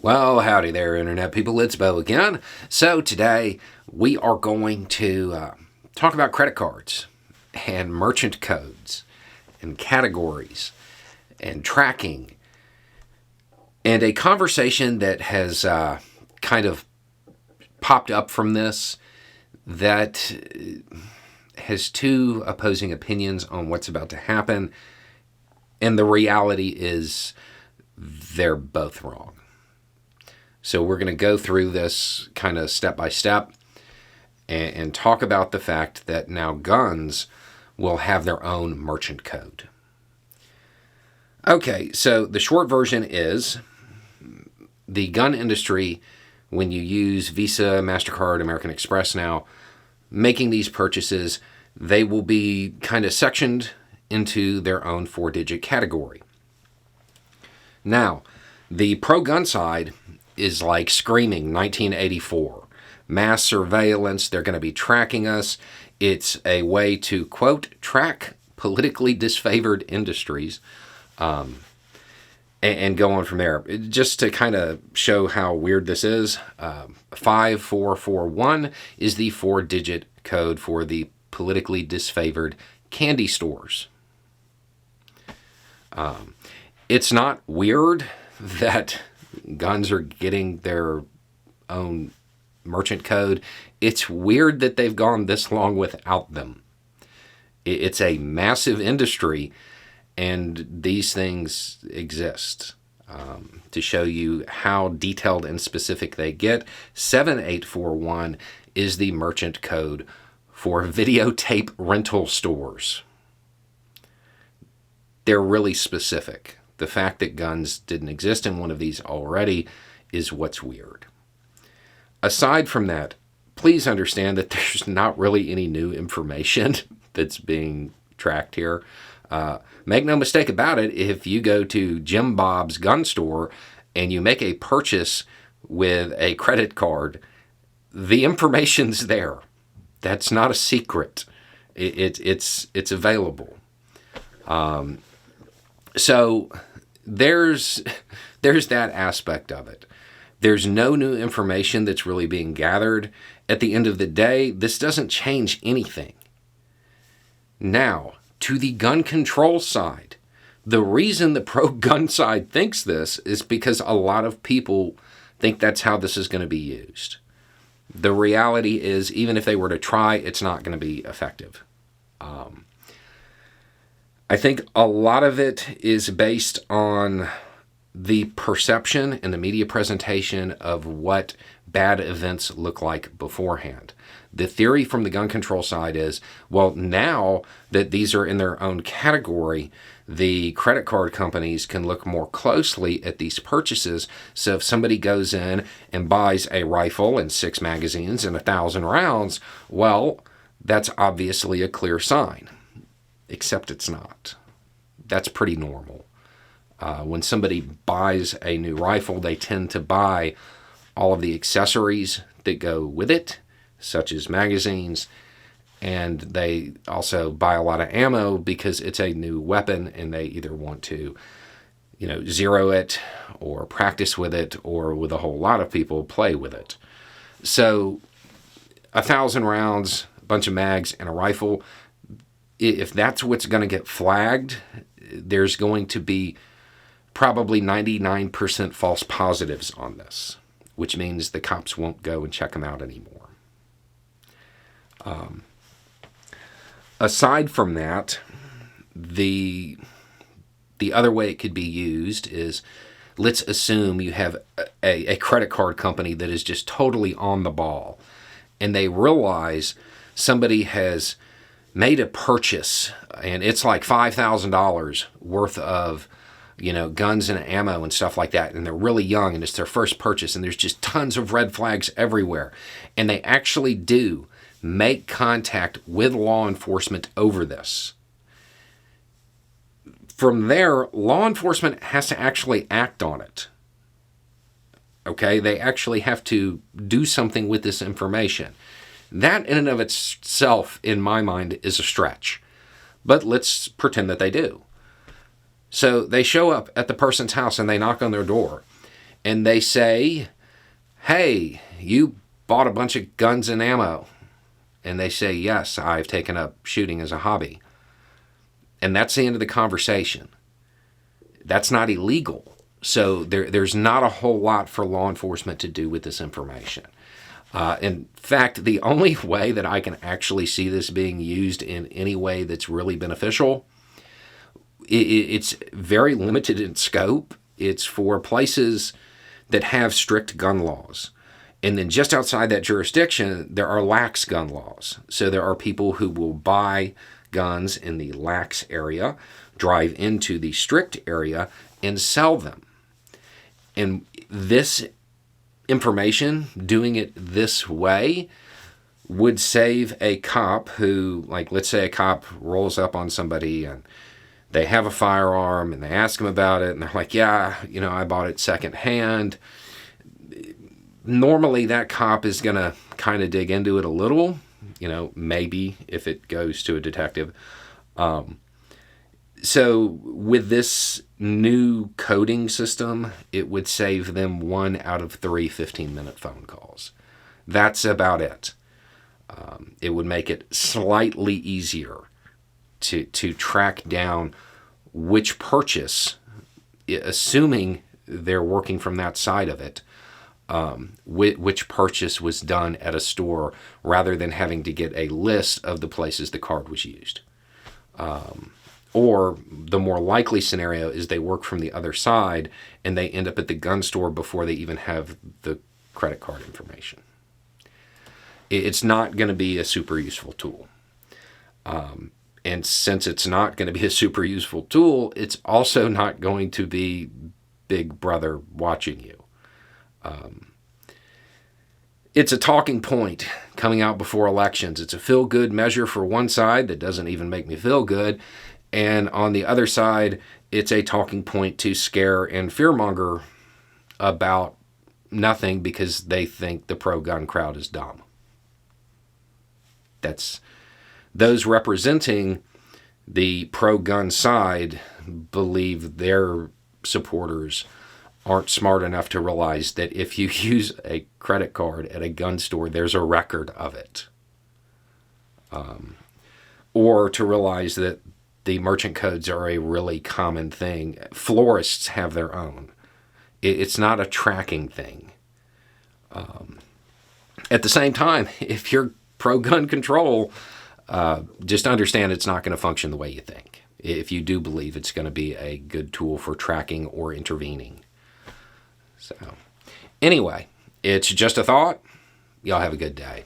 Well, howdy there, Internet people. It's Bo again. So, today we are going to talk about credit cards and merchant codes and categories and tracking and a conversation that has kind of popped up from this that has two opposing opinions on what's about to happen. And the reality is they're both wrong. So we're going to go through this kind of step by step and talk about the fact that now guns will have their own merchant code. Okay, so the short version is the gun industry, when you use Visa, MasterCard, American Express now, making these purchases, they will be kind of sectioned into their own 4-digit category. Now, the pro-gun side is like screaming 1984. Mass surveillance, they're going to be tracking us. It's a way to, quote, track politically disfavored industries and go on from there. Just to kind of show how weird this is, 5441 is the 4-digit code for the politically disfavored candy stores. It's not weird that guns are getting their own merchant code. It's weird that they've gone this long without them. It's a massive industry, and these things exist. To show you how detailed and specific they get, 7841 is the merchant code for videotape rental stores. They're really specific. The fact that guns didn't exist in one of these already is what's weird. Aside from that, please understand that there's not really any new information that's being tracked here. Make no mistake about it, if you go to Jim Bob's gun store and you make a purchase with a credit card, the information's there. That's not a secret. It's available. So there's that aspect of it. There's no new information that's really being gathered. At the end of the day, this doesn't change anything. Now, to the gun control side, the reason the pro-gun side thinks this is because a lot of people think that's how this is going to be used. The reality is, even if they were to try, it's not going to be effective. I think a lot of it is based on the perception and the media presentation of what bad events look like beforehand. The theory from the gun control side is, well, now that these are in their own category, the credit card companies can look more closely at these purchases. So if somebody goes in and buys a rifle and 6 magazines and 1,000 rounds, well, that's obviously a clear sign. Except it's not. That's pretty normal. When somebody buys a new rifle, they tend to buy all of the accessories that go with it, such as magazines, and they also buy a lot of ammo because it's a new weapon and they either want to, zero it or practice with it, or with a whole lot of people play with it. So 1,000 rounds, a bunch of mags, and a rifle, if that's what's going to get flagged, there's going to be probably 99% false positives on this, which means the cops won't go and check them out anymore. Aside from that, the other way it could be used is, let's assume you have a credit card company that is just totally on the ball, and they realize somebody has made a purchase, and it's like $5,000 worth of, guns and ammo and stuff like that, and they're really young, and it's their first purchase, and there's just tons of red flags everywhere, and they actually do make contact with law enforcement over this. From there, law enforcement has to actually act on it. Okay? They actually have to do something with this information. That in and of itself, in my mind, is a stretch. But let's pretend that they do. So they show up at the person's house and they knock on their door. and they say, hey, you bought a bunch of guns and ammo. And they say, yes, I've taken up shooting as a hobby. And that's the end of the conversation. That's not illegal. So there's not a whole lot for law enforcement to do with this information. In fact, the only way that I can actually see this being used in any way that's really beneficial, it's very limited in scope. It's for places that have strict gun laws. And then just outside that jurisdiction, there are lax gun laws. So there are people who will buy guns in the lax area, drive into the strict area, and sell them. And this information, doing it this way, would save a cop who, like, let's say a cop rolls up on somebody and they have a firearm and they ask them about it and they're like, yeah, I bought it secondhand. Normally that cop is going to kind of dig into it a little, maybe if it goes to a detective. So with this new coding system, it would save them 1 out of 3 15-minute phone calls. That's about it. It would make it slightly easier to track down which purchase, assuming they're working from that side of it, which purchase was done at a store, rather than having to get a list of the places the card was used. Or the more likely scenario is they work from the other side and they end up at the gun store before they even have the credit card information. It's not going to be a super useful tool. And since it's not going to be a super useful tool, it's also not going to be Big Brother watching you. It's a talking point coming out before elections. It's a feel-good measure for one side that doesn't even make me feel good. And on the other side, it's a talking point to scare and fearmonger about nothing because they think the pro-gun crowd is dumb. That's those representing the pro-gun side believe their supporters aren't smart enough to realize that if you use a credit card at a gun store, there's a record of it. Or to realize that the merchant codes are a really common thing. Florists have their own. It's not a tracking thing. At the same time, if you're pro-gun control, just understand it's not going to function the way you think. If you do believe it's going to be a good tool for tracking or intervening. So, anyway, it's just a thought. Y'all have a good day.